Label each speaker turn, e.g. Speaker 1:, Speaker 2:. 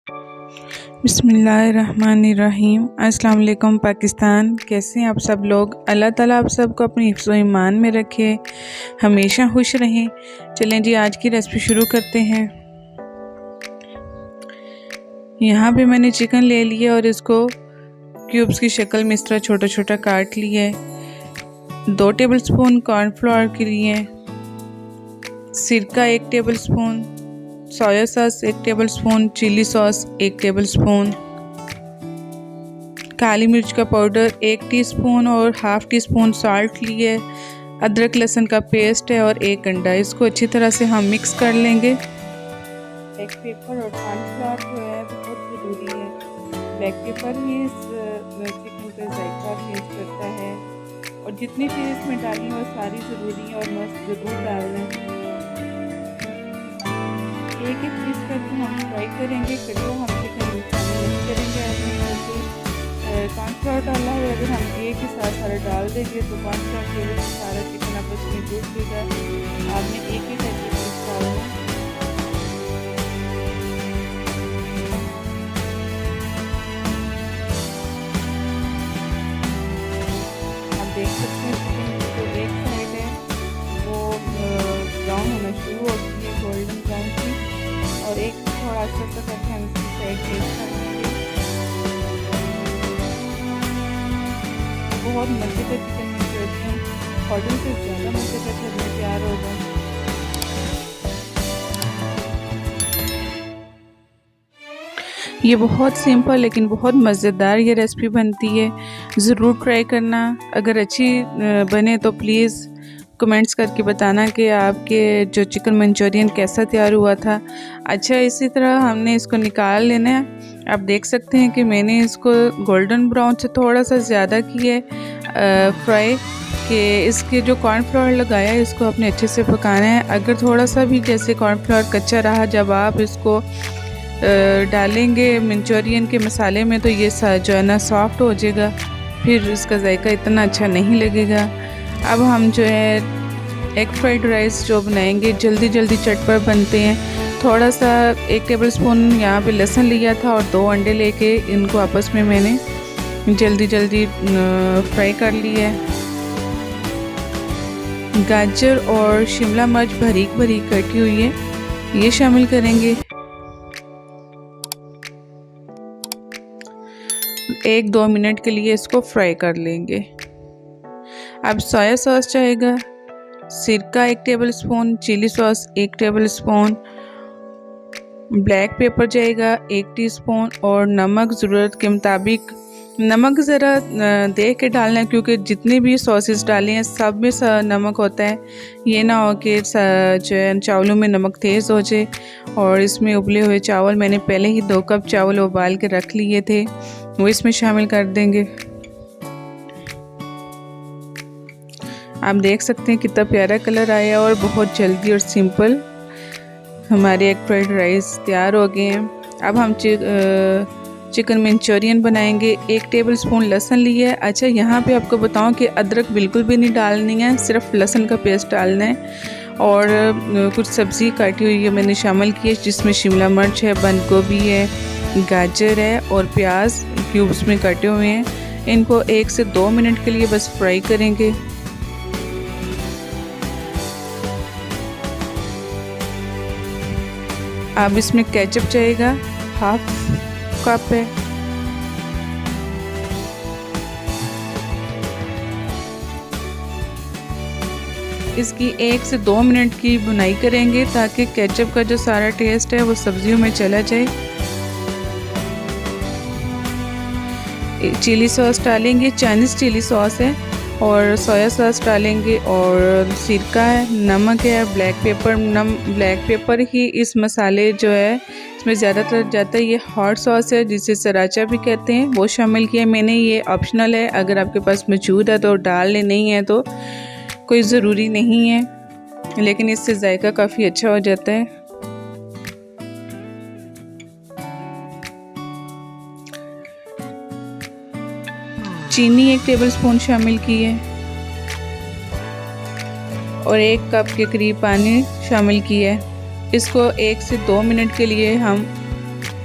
Speaker 1: बिस्मिल्लाहिर्रहमानिर्रहीम। अस्सलाम वालेकुम पाकिस्तान। कैसे हैं आप सब लोग? अल्लाह ताला आप सबको अपनी हिफ्ज़ व ईमान में रखे, हमेशा खुश रहें। चलें जी, आज की रेसिपी शुरू करते हैं। यहाँ पे मैंने चिकन ले लिया और इसको क्यूब्स की शक्ल में इस तरह छोटा छोटा काट लिया है। 2 टेबलस्पून कॉर्नफ्लोर के लिए, सिरका 1 tablespoon, soya sauce 1 tablespoon, chilli sauce 1 tablespoon, काली मिर्च का पाउडर 1 टीस्पून और हाफ़ टी स्पून सॉल्ट लिए, अदरक लहसुन का पेस्ट है और 1 अंडा। इसको अच्छी तरह से हम मिक्स कर लेंगे। ब्लैक पेपर और कॉर्नफ्लोर जो है बहुत ज़रूरी है। ब्लैक पेपर ही इस चिकन का जायका चेंज करता है और जितनी चीज़ इसमें डालनी है वो सारी ज़रूरी है और मस्त ज़रूर डालना। एक पीस करके हम फ्राई करेंगे, कड़वा हम चिकन नहीं करेंगे। कॉर्नफ्लोर डाला है, अगर हम एक ही साथ सारा डाल देंगे तो कॉर्नफ्लोर की वजह से सारा चिकन आपस में टूट देगा। आपने एक ही करके पीस डालना। आप देख सकते हैं चिकन की जो एक साइड है वो ब्राउन होना शुरू होती है, गोल्डन ब्राउन की, और एक थोड़ा अच्छा सा करके हम इसकी साइड चेंज कर लेंगे। बहुत मज़ेदार चिकन मंचूरियन, होटल से ज़्यादा मज़ेदार घर में तैयार होगा। ये बहुत सिंपल लेकिन बहुत मज़ेदार ये रेसिपी बनती है, ज़रूर ट्राई करना। अगर अच्छी बने तो प्लीज़ कमेंट्स करके बताना कि आपके जो चिकन मंचूरियन कैसा तैयार हुआ था। अच्छा, इसी तरह हमने इसको निकाल लेना है। आप देख सकते हैं कि मैंने इसको गोल्डन ब्राउन से थोड़ा सा ज़्यादा किया है फ्राई, कि इसके जो कॉर्नफ्लोर लगाया है इसको आपने अच्छे से पकाना है। अगर थोड़ा सा भी जैसे कॉर्नफ्लोर कच्चा रहा जब आप इसको डालेंगे मंचूरियन के मसाले में तो ये जो है ना सॉफ्ट हो जाएगा, फिर इसका जायका इतना अच्छा नहीं लगेगा। अब हम जो है एग फ्राइड राइस जो बनाएंगे, जल्दी जल्दी चटपट बनते हैं। थोड़ा सा 1 टेबलस्पून यहाँ पे लहसुन लिया था और 2 अंडे लेके इनको आपस में मैंने जल्दी जल्दी फ्राई कर लिया है। गाजर और शिमला मिर्च बारीक बारीक कटी हुई है, ये शामिल करेंगे। 1-2 मिनट के लिए इसको फ्राई कर लेंगे। अब सोया सॉस जाएगा, सिरका 1 tablespoon, chilli sauce 1 tablespoon, black pepper जाएगा 1 टीस्पून और नमक ज़रूरत के मुताबिक। नमक ज़रा देख के डालना है क्योंकि जितने भी सॉसेस डाले हैं सब में नमक होता है। ये ना हो कि जो है चावलों में नमक तेज़ हो जाए। और इसमें उबले हुए चावल मैंने पहले ही 2 कप चावल उबाल के रख लिए थे, वो इसमें शामिल कर देंगे। आप देख सकते हैं कितना प्यारा कलर आया और बहुत जल्दी और सिंपल हमारे एग फ्राइड राइस तैयार हो गए हैं। अब हम चिकन मंचूरियन बनाएंगे। 1 टेबलस्पून लहसुन लिया है। अच्छा, यहाँ पे आपको बताऊं कि अदरक बिल्कुल भी नहीं डालनी है, सिर्फ लहसुन का पेस्ट डालना है। और कुछ सब्ज़ी काटी हुई है मैंने शामिल की है, जिसमें शिमला मिर्च है, बंद गोभी है, गाजर है और प्याज क्यूब्स में कटे हुए हैं। इनको 1 से 2 मिनट के लिए बस फ्राई करेंगे। अब इसमें केचप जाएगा, हाफ कप है। इसकी 1 से 2 मिनट की भुनाई करेंगे ताकि केचप का जो सारा टेस्ट है वो सब्जियों में चला जाए। चिली सॉस डालेंगे, चाइनीज़ चिली सॉस है, और सोया सॉस डालेंगे, और सिरका है, नमक है, ब्लैक पेपर ही इस मसाले जो है इसमें ज़्यादातर जाता है। ये हॉट सॉस है जिसे सराचा भी कहते हैं, वो शामिल किया मैंने। ये ऑप्शनल है, अगर आपके पास मौजूद है तो डाल ले, नहीं है तो कोई ज़रूरी नहीं है, लेकिन इससे जायका काफ़ी अच्छा हो जाता है। चीनी 1 टेबलस्पून शामिल की है और 1 कप के करीब पानी शामिल किया है। इसको 1 से 2 मिनट के लिए हम